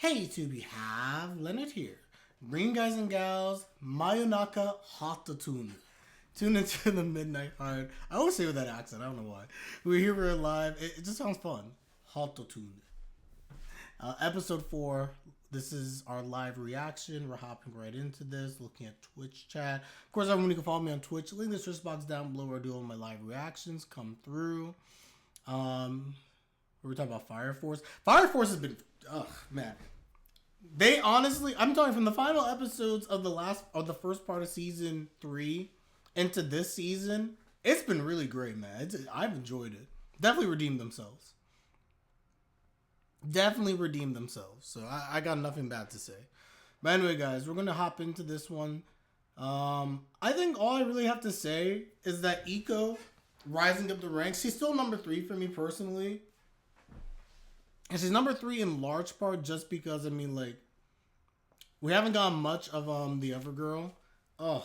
Hey YouTube, we have Leonard here. Green guys and gals, Mayonaka hot tune. Tune into the midnight heart. I always say with that accent, I don't know why. We're here, we're live. It just sounds fun. Hot tune. Episode 4. This is our live reaction. We're hopping right into this, looking at Twitch chat. Of course, everyone, you can follow me on Twitch. Link in the description box down below where I do all my live reactions. Come through. We're talking about Fire Force. Fire Force has been, man. They honestly, I'm talking from the final episodes of the first part of season 3 into this season, it's been really great, man. I've enjoyed it. Definitely redeemed themselves. So I got nothing bad to say. But anyway, guys, we're gonna hop into this one. I think all I really have to say is that Iko rising up the ranks. She's still number 3 for me personally. And she's number 3 in large part just because, I mean, like, we haven't gotten much of the other girl. Oh,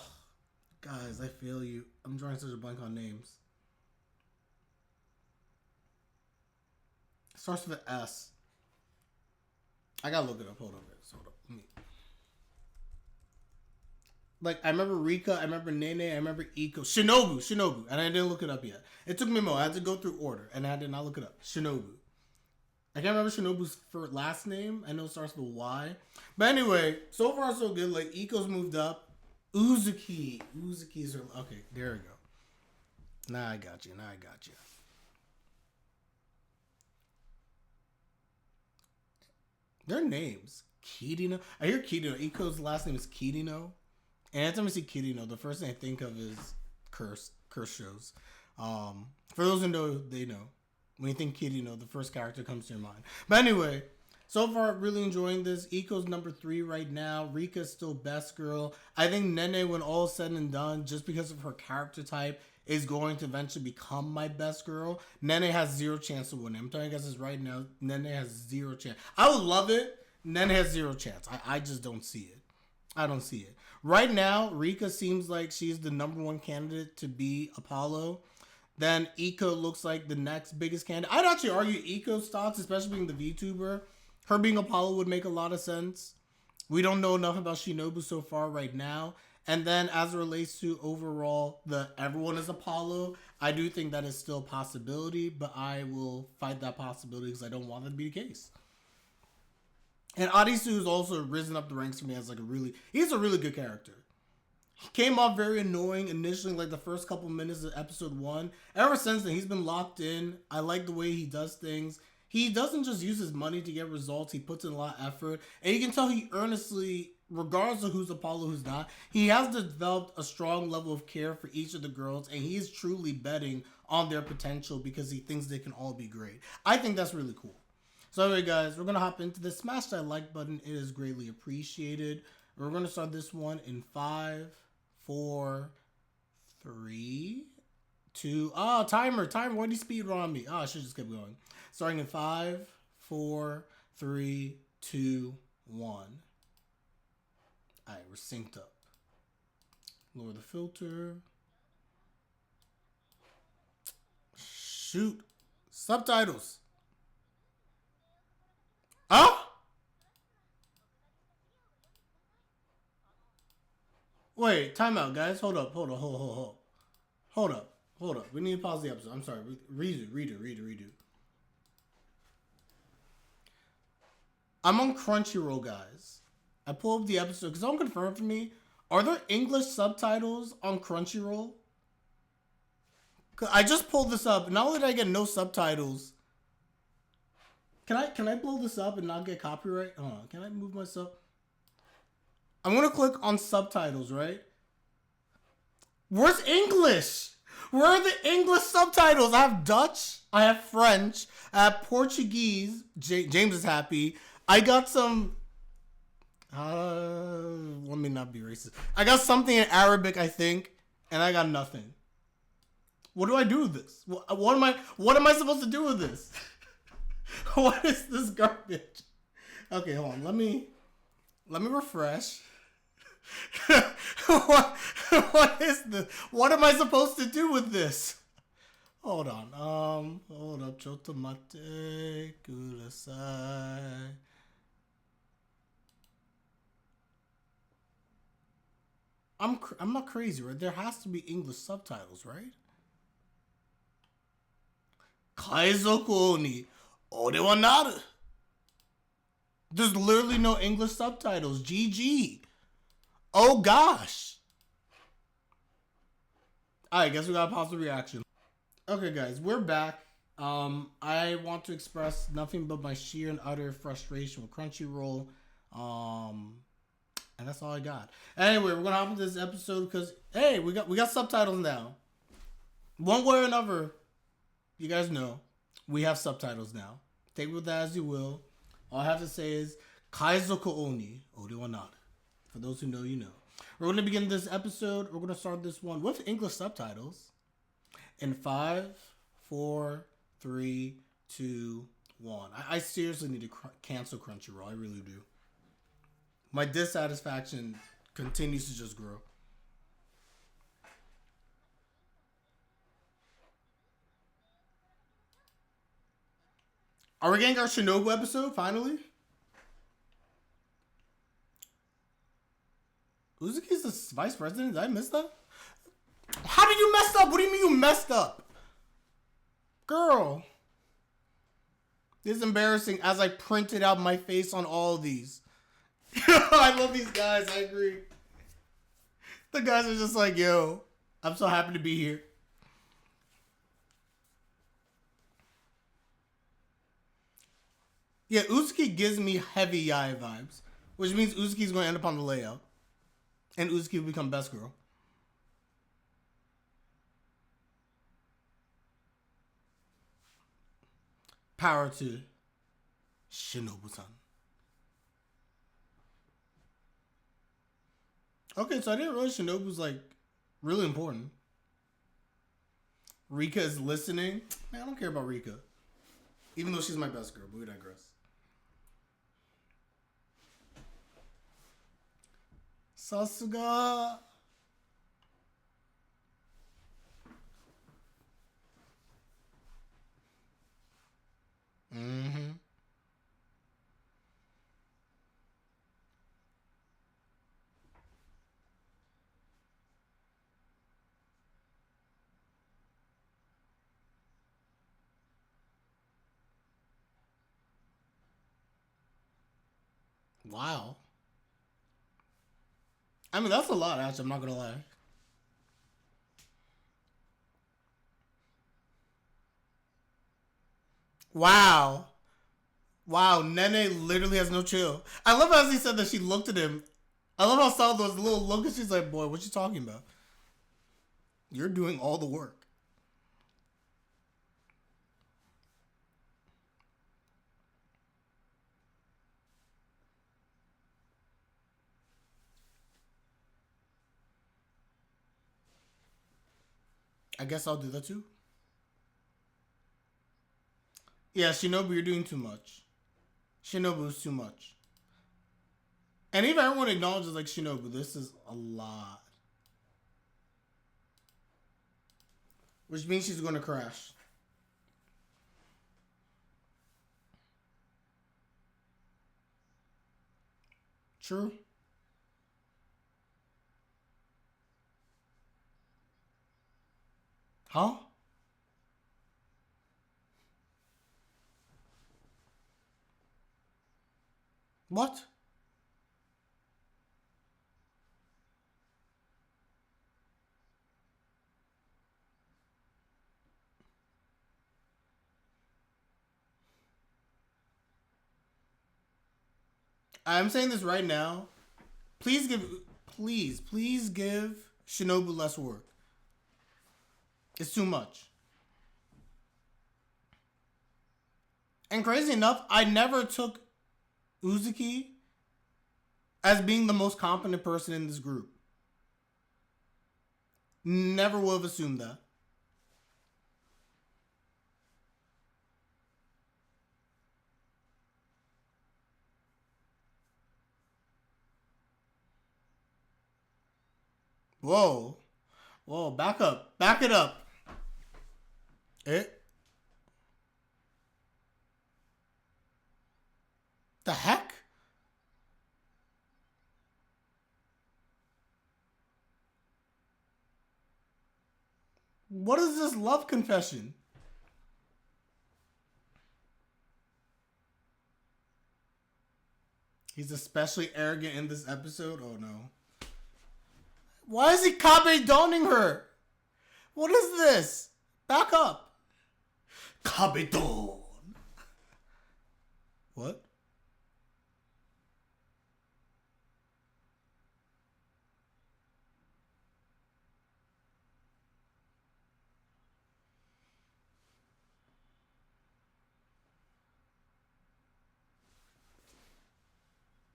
guys, I feel you. I'm drawing such a blank on names. It starts with an S. I gotta look it up. Hold up. Let me. Like, I remember Rikka, I remember Nene, I remember Iko. Shinobu. And I didn't look it up yet. It took me more. I had to go through order, and I did not look it up. Shinobu. I can't remember Shinobu's last name. I know it starts with a Y. But anyway, so far so good. Like, Iko's moved up. Uzuki's her. Okay, there we go. Now I got you. Their names. Kirino. I hear Kirino. Iko's last name is Kirino. And every time I see Kirino, the first thing I think of is curse shows. For those who know, they know. When you think Kirino, the first character comes to your mind. But anyway, so far, really enjoying this. Iko's number 3 right now. Rikka's still best girl. I think Nene, when all is said and done, just because of her character type, is going to eventually become my best girl. Nene has 0 chance to win. I'm telling you guys this right now. Nene has 0 chance. I would love it. Nene has 0 chance. I just don't see it. I don't see it. Right now, Rikka seems like she's the number 1 candidate to be Apollo. Then Iko looks like the next biggest candidate. I'd actually argue Iko's thoughts, especially being the VTuber, her being Apollo would make a lot of sense. We don't know enough about Shinobu so far right now. And then as it relates to overall everyone is Apollo, I do think that is still a possibility, but I will fight that possibility because I don't want that to be the case. And Arisu has also risen up the ranks for me as he's a really good character. He came off very annoying initially, like the first couple minutes of episode 1. Ever since then, he's been locked in. I like the way he does things. He doesn't just use his money to get results. He puts in a lot of effort. And you can tell he earnestly, regardless of who's Apollo, who's not, he has developed a strong level of care for each of the girls. And he is truly betting on their potential because he thinks they can all be great. I think that's really cool. So anyway, guys, we're going to hop into this. Smash that like button. It is greatly appreciated. We're going to start this one in 5, 4, 3, 2. Timer. Why do you speed run on me? I should just keep going. Starting in 5, 4, 3, 2, 1. Alright, we're synced up. Lower the filter. Shoot. Subtitles. Wait, time out, guys. Hold up. Hold up. We need to pause the episode. I'm sorry. Redo. I'm on Crunchyroll, guys. I pull up the episode because don't confirm for me. Are there English subtitles on Crunchyroll? I just pulled this up. Not only did I get no subtitles. Can I blow this up and not get copyright? Can I move myself? I'm going to click on subtitles, right? Where's English? Where are the English subtitles? I have Dutch. I have French. I have Portuguese. James is happy. I got some... let me not be racist. I got something in Arabic, I think. And I got nothing. What do I do with this? What am I supposed to do with this? What is this garbage? Okay, hold on. Let me refresh. What is this? What am I supposed to do with this? Hold on. Hold up. Chotomate kudasai. I'm not crazy, right? There has to be English subtitles, right? Kaizoku oni ore wa naru. There's literally no English subtitles. GG. Oh gosh. Alright, guess we got a positive reaction. Okay, guys, we're back. I want to express nothing but my sheer and utter frustration with Crunchyroll. And that's all I got. Anyway, we're gonna hop into this episode because hey, we got subtitles now. One way or another, you guys know we have subtitles now. Take with that as you will. All I have to say is Kaizoku oni ore wa naru. For those who know, you know. We're gonna begin this episode. We're gonna start this one with English subtitles. In 5, 4, 3, 2, 1. I seriously need to cancel Crunchyroll. I really do. My dissatisfaction continues to just grow. Are we getting our Shinobu episode finally? Uzuki's the vice president? Did I miss that? How did you mess up? What do you mean you messed up? Girl. This is embarrassing as I printed out my face on all of these. I love these guys. I agree. The guys are just like, yo, I'm so happy to be here. Yeah, Uzuki gives me heavy Yai vibes, which means Uzuki's going to end up on the layout. And Uzuki will become best girl. Power to Shinobu-san. Okay, so I didn't realize Shinobu's like really important. Rikka is listening. Man, I don't care about Rikka. Even though she's my best girl, but we digress. Sasuga. Mm-hmm. Wow. I mean, that's a lot, actually. I'm not going to lie. Wow. Wow, Nene literally has no chill. I love how he said that she looked at him. I love how Sal those little look and she's like, boy, what you talking about? You're doing all the work. I guess I'll do that too. Yeah, Shinobu, you're doing too much. Shinobu's too much. And even everyone acknowledges, like, Shinobu, this is a lot. Which means she's going to crash. True. Huh? What? I'm saying this right now. Please give Shinobu less work. It's too much. And crazy enough, I never took Uzuki as being the most competent person in this group. Never would have assumed that. Whoa. Whoa, back up. Back it up. It. The heck? What is this love confession? He's especially arrogant in this episode. Oh no. Why is he kabedoning her? What is this? Back up. Kabedon. What?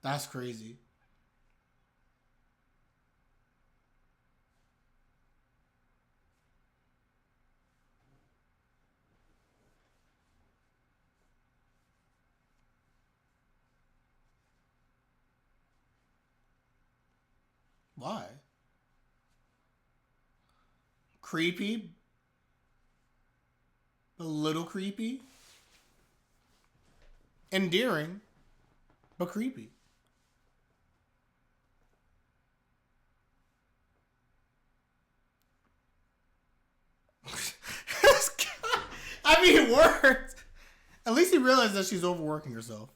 That's crazy. Why? Creepy? A little creepy? Endearing, but creepy. I mean, it worked. At least he realized that she's overworking herself.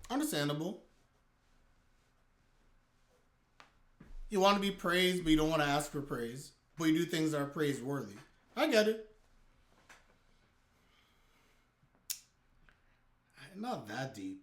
Understandable. You want to be praised, but you don't want to ask for praise. But you do things that are praiseworthy. I get it. Not that deep.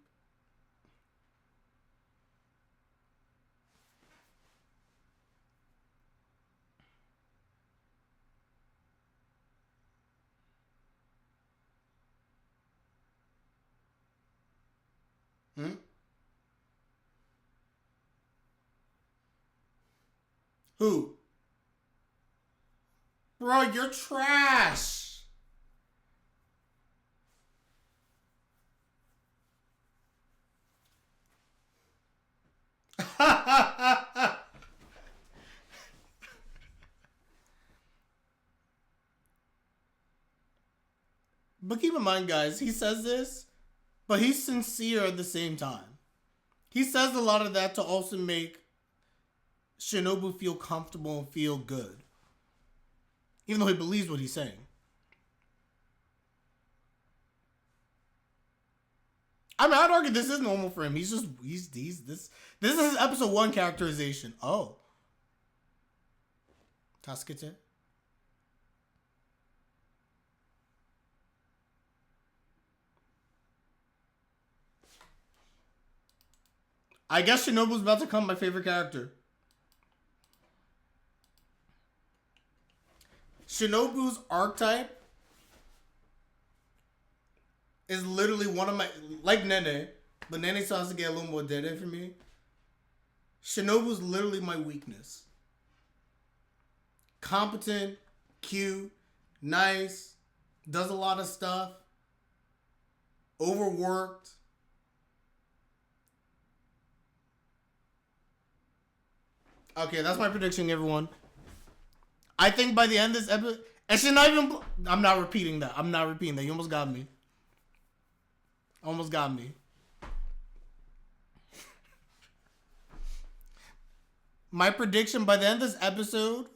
Who? Bro, you're trash. But keep in mind, guys, he says this, but he's sincere at the same time. He says a lot of that to also make Shinobu feel comfortable and feel good. Even though he believes what he's saying. I mean, I'd argue this is normal for him. He's this is his episode 1 characterization. Oh. Tasukete? I guess Shinobu's about to become my favorite character. Shinobu's archetype is literally one of my... Like Nene, but Nene starts to get a little more dead for me. Shinobu's literally my weakness. Competent, cute, nice, does a lot of stuff, overworked. Okay, that's my prediction, everyone. I think by the end of this episode... And she's not even... I'm not repeating that. You almost got me. Almost got me. My prediction by the end of this episode...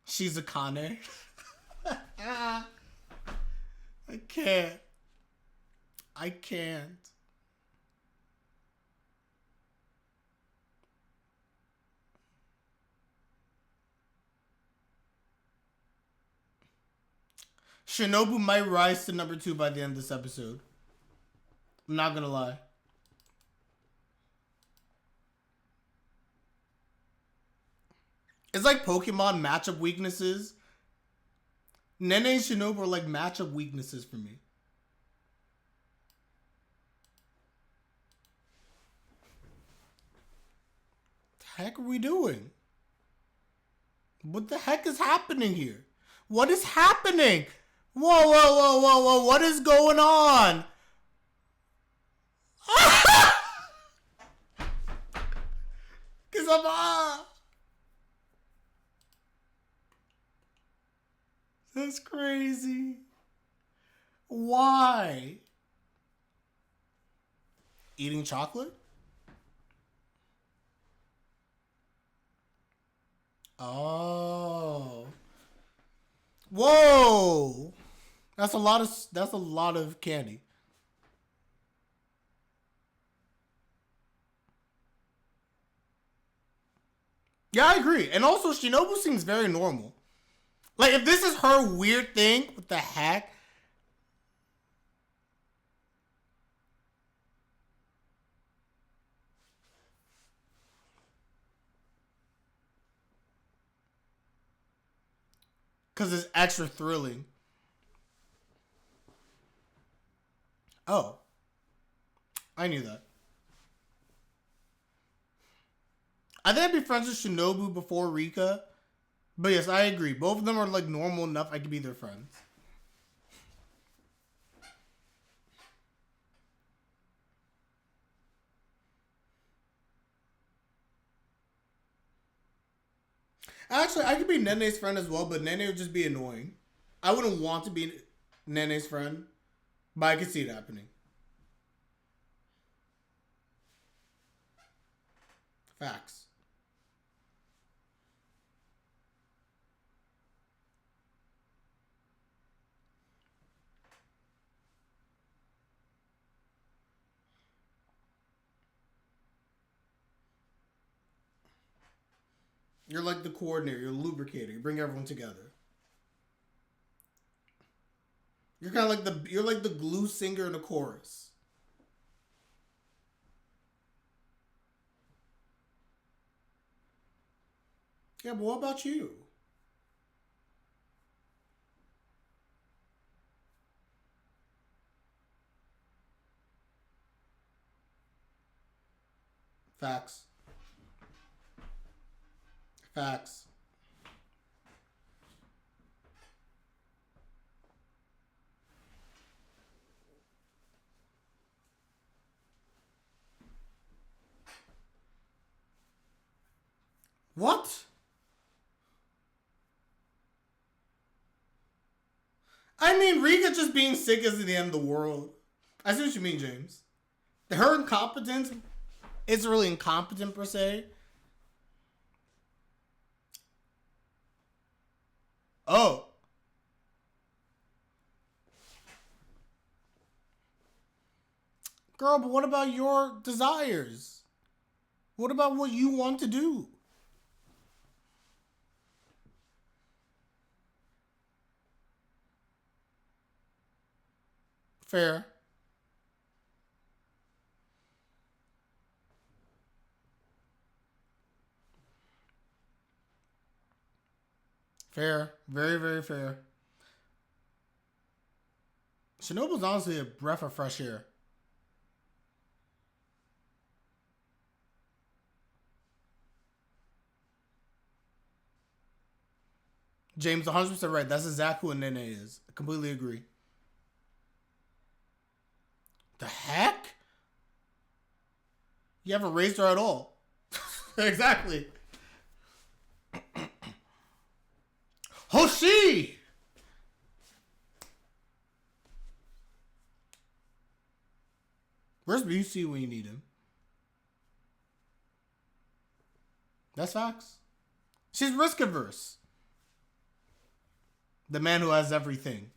She's a Kane. I can't. Shinobu might rise to number 2 by the end of this episode. I'm not gonna lie. It's like Pokemon matchup weaknesses. Nene and Shinobu are like matchup weaknesses for me. What the heck are we doing? What the heck is happening here? What is happening? Whoa. What is going on? Because I'm... That's crazy. Why? Eating chocolate? Oh. Whoa. That's a lot of candy. Yeah, I agree. And also Shinobu seems very normal. Like if this is her weird thing with the hack, because it's extra thrilling. Oh, I knew that. I think I'd be friends with Shinobu before Rika. But yes, I agree. Both of them are like normal enough I could be their friends. Actually, I could be Nene's friend as well, but Nene would just be annoying. I wouldn't want to be Nene's friend, but I could see it happening. Facts. You're like the coordinator, you're the lubricator, you bring everyone together. You're like the glue singer in the chorus. Yeah, but what about you? Facts. Facts. What? I mean, Rika just being sick isn't the end of the world. I see what you mean, James. Her incompetence isn't really incompetent per se. Oh, girl, but what about your desires? What about what you want to do? Fair. Fair. Very, very fair. Shinobu's honestly a breath of fresh air. James, 100% right. That's exactly what Nene is. I completely agree. The heck? You haven't raised her at all. Exactly. Hoshi! Where's BC when you need him? That's facts. She's risk averse. The man who has everything.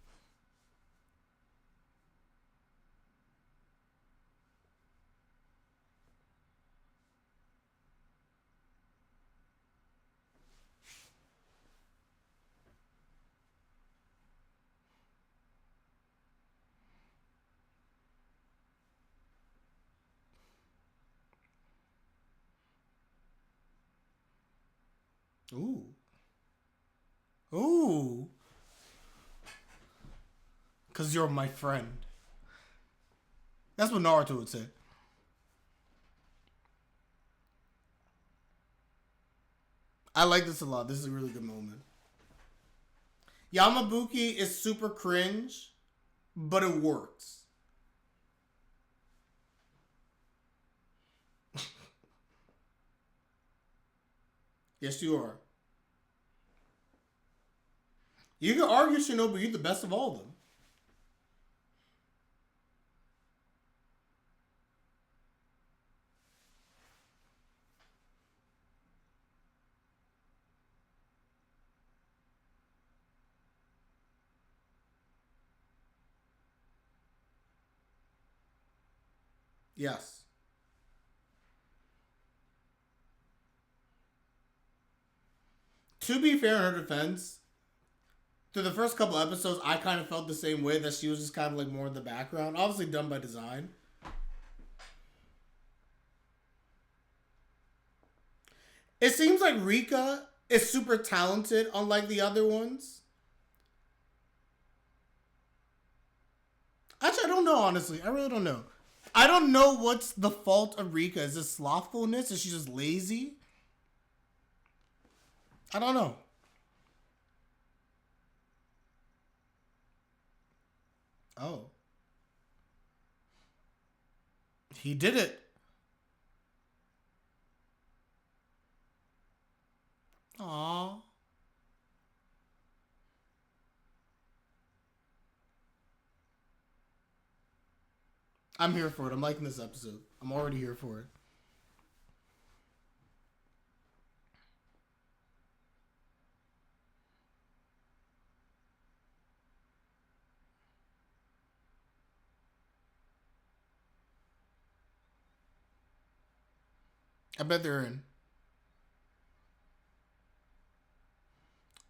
Ooh. Ooh. Because you're my friend. That's what Naruto would say. I like this a lot. This is a really good moment. Yamabuki is super cringe, but it works. Yes, you are. You can argue Shinobu U's the best of all of them. Yes. To be fair in her defense, through the first couple episodes, I kind of felt the same way, that she was just kind of like more in the background. Obviously done by design. It seems like Rikka is super talented, unlike the other ones. Actually, I don't know, honestly. I really don't know. I don't know what's the fault of Rikka. Is it slothfulness? Is she just lazy? I don't know. Oh. He did it. Aww. I'm here for it. I'm liking this episode. I'm already here for it. I bet they're in.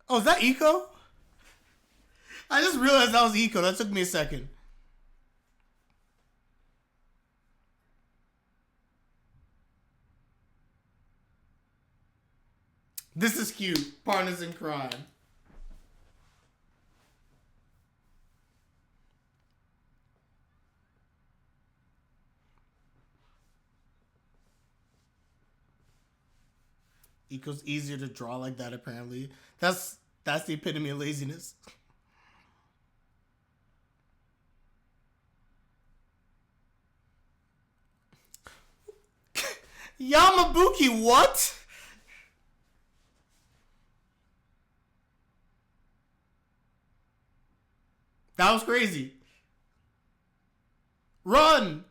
Oh, is that Iko? I just realized that was Iko. That took me a second. This is cute. Partners in crime. Iko's easier to draw like that, apparently. That's the epitome of laziness. Yamabuki, what? That was crazy. Run!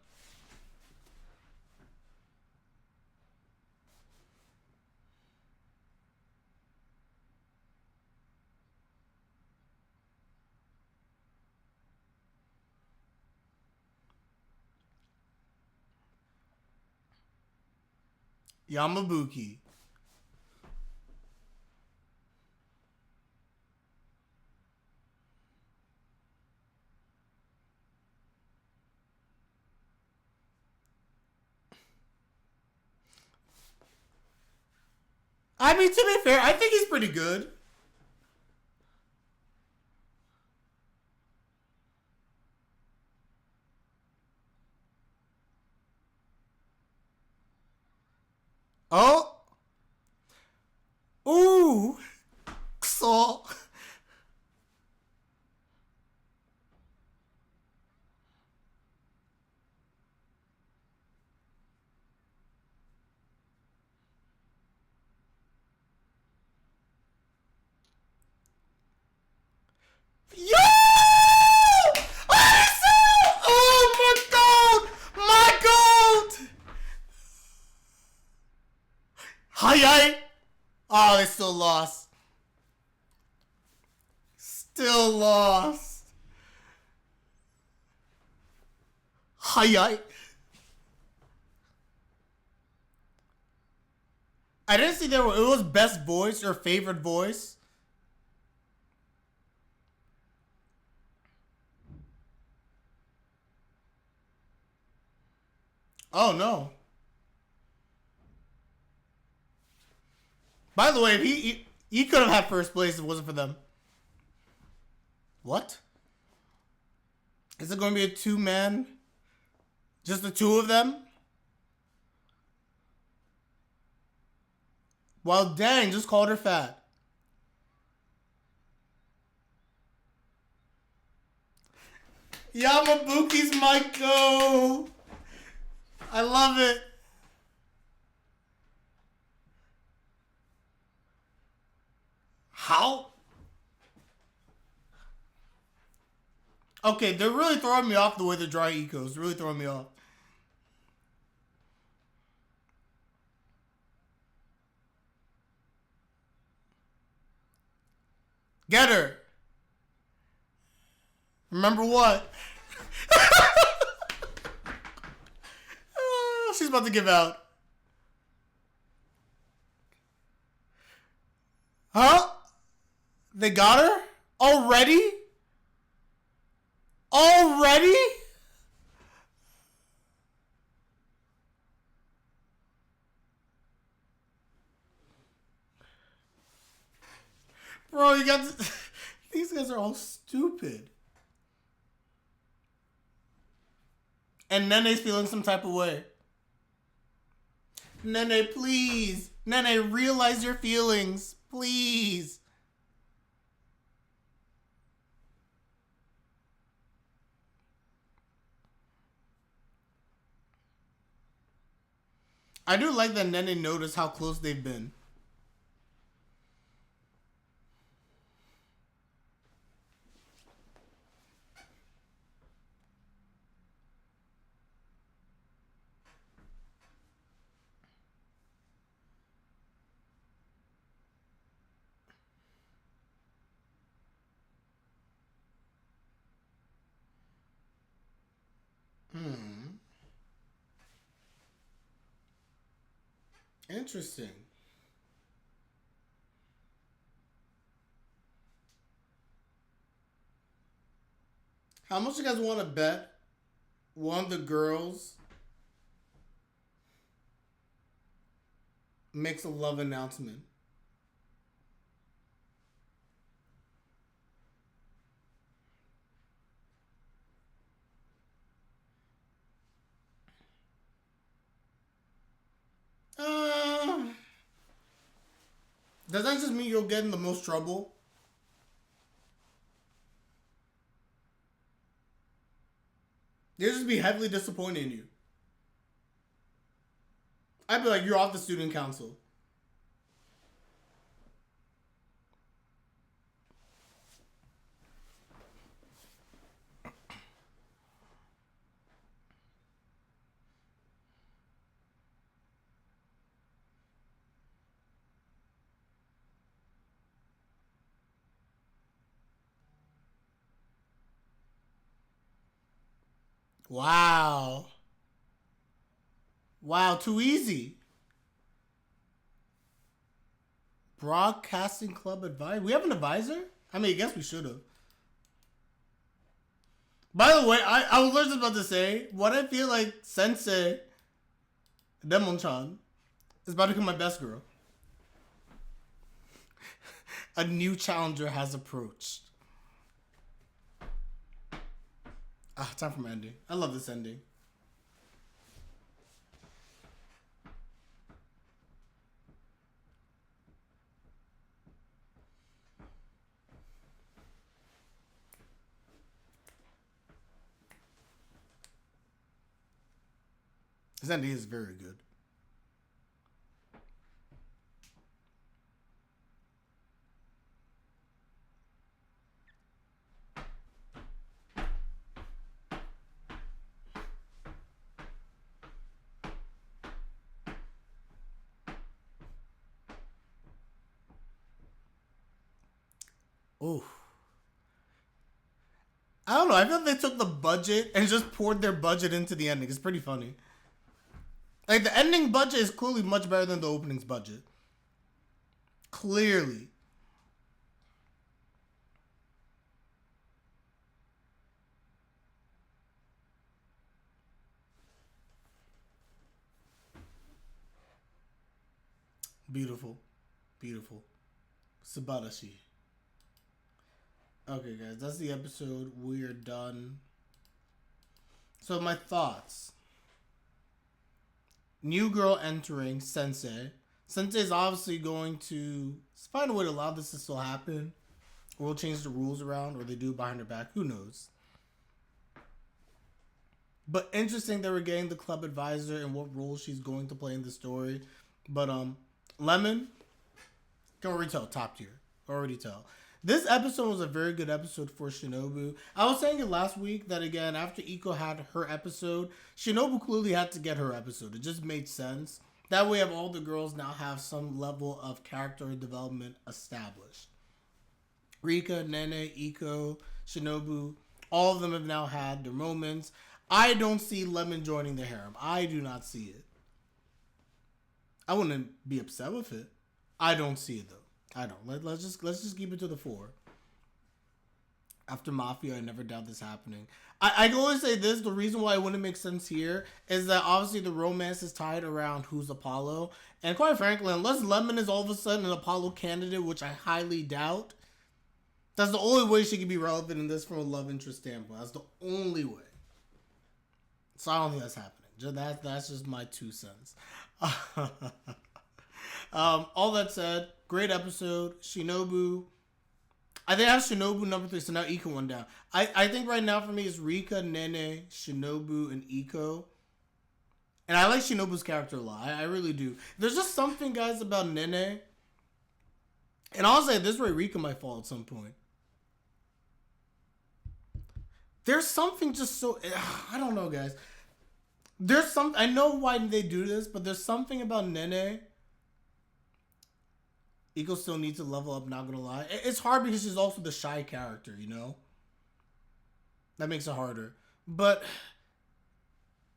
Yamabuki. I mean, to be fair, I think he's pretty good. Oh. Ooh. So. Yo! Arisu! Oh my god! My god! Hayai! Oh, they still lost. Still lost. Hayai. I didn't see there. It was best voice or favorite voice. Oh no. By the way, if he could have had first place if it wasn't for them. What? Is it going to be a two-man? Just the two of them? Well, dang, just called her fat. Yamabuki's my go. I love it. How? Okay, they're really throwing me off the way they're drawing Iko. It's really throwing me off. Get her. Remember what? She's about to give out. Huh? They got her? Already? Already? Bro, you got to... These guys are all stupid. And Nene's feeling some type of way. Nene, please. Nene, realize your feelings. Please. I do like that Nene noticed how close they've been. Interesting. How much you guys want to bet one of the girls makes a love announcement? Does that just mean you'll get in the most trouble? They'll just be heavily disappointed in you. I'd be like, you're off the student council. Wow. Wow, too easy. Broadcasting club advisor. We have an advisor? I mean, I guess we should have. By the way, I was just about to say, what I feel like Sensei Demon-chan is about to become my best girl. A new challenger has approached. Time for my ending. I love this ending. This ending is very good. Oh. I don't know. I feel like they took the budget and just poured their budget into the ending. It's pretty funny. Like, the ending budget is clearly much better than the opening's budget. Clearly. Beautiful. Beautiful. Subarashi. Okay, guys, that's the episode. We're done. So, my thoughts. New girl entering Sensei. Sensei is obviously going to find a way to allow this to still happen. Or we'll change the rules around, or they do behind her back. Who knows? But interesting that we're getting the club advisor and what role she's going to play in the story. But Lemon, can already tell, top tier. Already tell. This episode was a very good episode for Shinobu. I was saying it last week that again, after Iko had her episode, Shinobu clearly had to get her episode. It just made sense. That way, all the girls now have some level of character development established. Rikka, Nene, Iko, Shinobu, all of them have now had their moments. I don't see Lemon joining the harem. I do not see it. I wouldn't be upset with it. I don't see it though. I don't. Let's just keep it to the 4. After Mafia, I never doubt this happening. I can always say this. The reason why it wouldn't make sense here is that obviously the romance is tied around who's Apollo. And quite frankly, unless Lemon is all of a sudden an Apollo candidate, which I highly doubt, that's the only way she could be relevant in this from a love interest standpoint. That's the only way. So I don't think that's happening. That's just my 2 cents. All that said, great episode. Shinobu. I think I have Shinobu number 3, so now Iko went down. I think right now for me it's Rikka, Nene, Shinobu, and Iko. And I like Shinobu's character a lot. I really do. There's just something, guys, about Nene. And I'll say this way, Rikka might fall at some point. There's something just so... I don't know, guys. There's some... I know why they do this, but there's something about Nene... Iko still needs to level up, not gonna lie. It's hard because she's also the shy character, you know? That makes it harder. But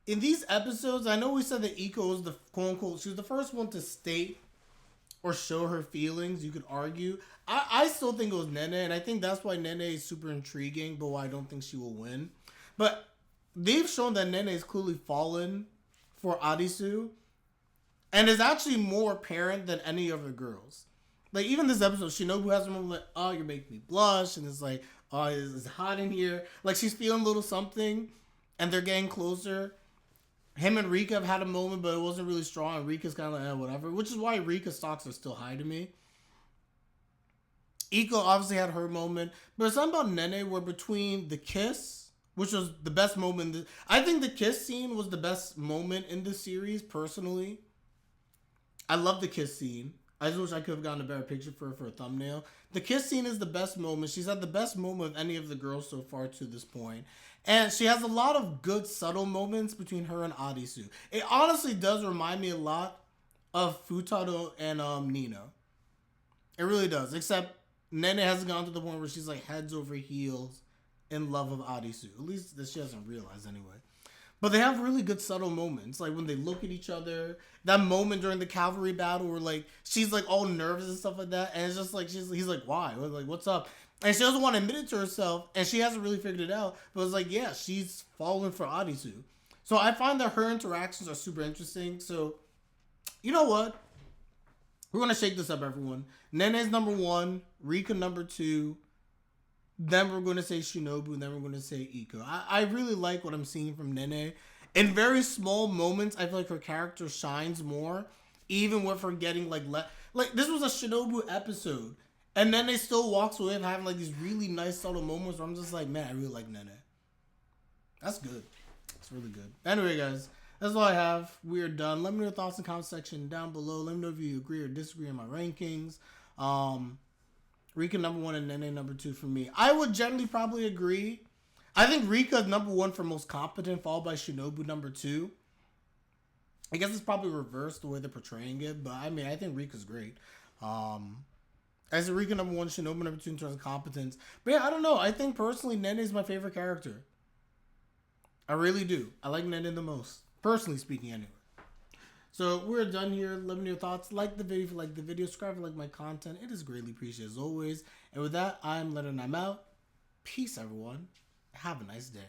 in these episodes, I know we said that Iko was the quote-unquote, she was the first one to state or show her feelings, you could argue. I still think it was Nene, and I think that's why Nene is super intriguing, but why I don't think she will win. But they've shown that Nene is clearly fallen for Arisu, and is actually more apparent than any of the girls. Like, even this episode, Shinobu has a moment like, oh, you're making me blush. And it's like, oh, it's hot in here. Like, she's feeling a little something. And they're getting closer. Him and Rikka have had a moment, but it wasn't really strong. And Rika's kind of like, whatever. Which is why Rikka's stocks are still high to me. Iko obviously had her moment. But it's something about Nene where between the kiss, which was the best moment. I think the kiss scene was the best moment in the series, personally. I love the kiss scene. I just wish I could have gotten a better picture for her for a thumbnail. The kiss scene is the best moment. She's had the best moment of any of the girls so far to this point. And she has a lot of good, subtle moments between her and Arisu. It honestly does remind me a lot of Futaro and Nino. It really does. Except Nene hasn't gone to the point where she's like heads over heels in love of Arisu. At least that she hasn't realized anyway. But they have really good subtle moments, like when they look at each other. That moment during the cavalry battle where like she's like all nervous and stuff like that, and it's just like he's like, why? Like, what's up? And she doesn't want to admit it to herself, and she hasn't really figured it out. But it's like, yeah, she's fallen for Arisu. So I find that her interactions are super interesting. So you know what? We're gonna shake this up, everyone. Nene's number 1, Rikka number 2. Then we're going to say Shinobu, and then we're going to say Iko. I really like what I'm seeing from Nene. In very small moments, I feel like her character shines more. Even with her getting like this was a Shinobu episode. And Nene still walks away and having like these really nice subtle moments where I'm just like, man, I really like Nene. That's good. It's really good. Anyway, guys, that's all I have. We're done. Let me know your thoughts in the comment section down below. Let me know if you agree or disagree on my rankings. Rikka number 1 and Nene number 2 for me. I would generally probably agree. I think Rikka is number 1 for most competent, followed by Shinobu number 2. I guess it's probably reversed the way they're portraying it, but I mean, I think Rikka's great. I said Rikka number 1, Shinobu number 2 in terms of competence. But yeah, I don't know. I think personally, Nene is my favorite character. I really do. I like Nene the most. Personally speaking, anyway. So we're done here. Let me know your thoughts. Like the video if you like the video. Subscribe if you like my content. It is greatly appreciated as always. And with that, I'm Leonard and I'm out. Peace, everyone. Have a nice day.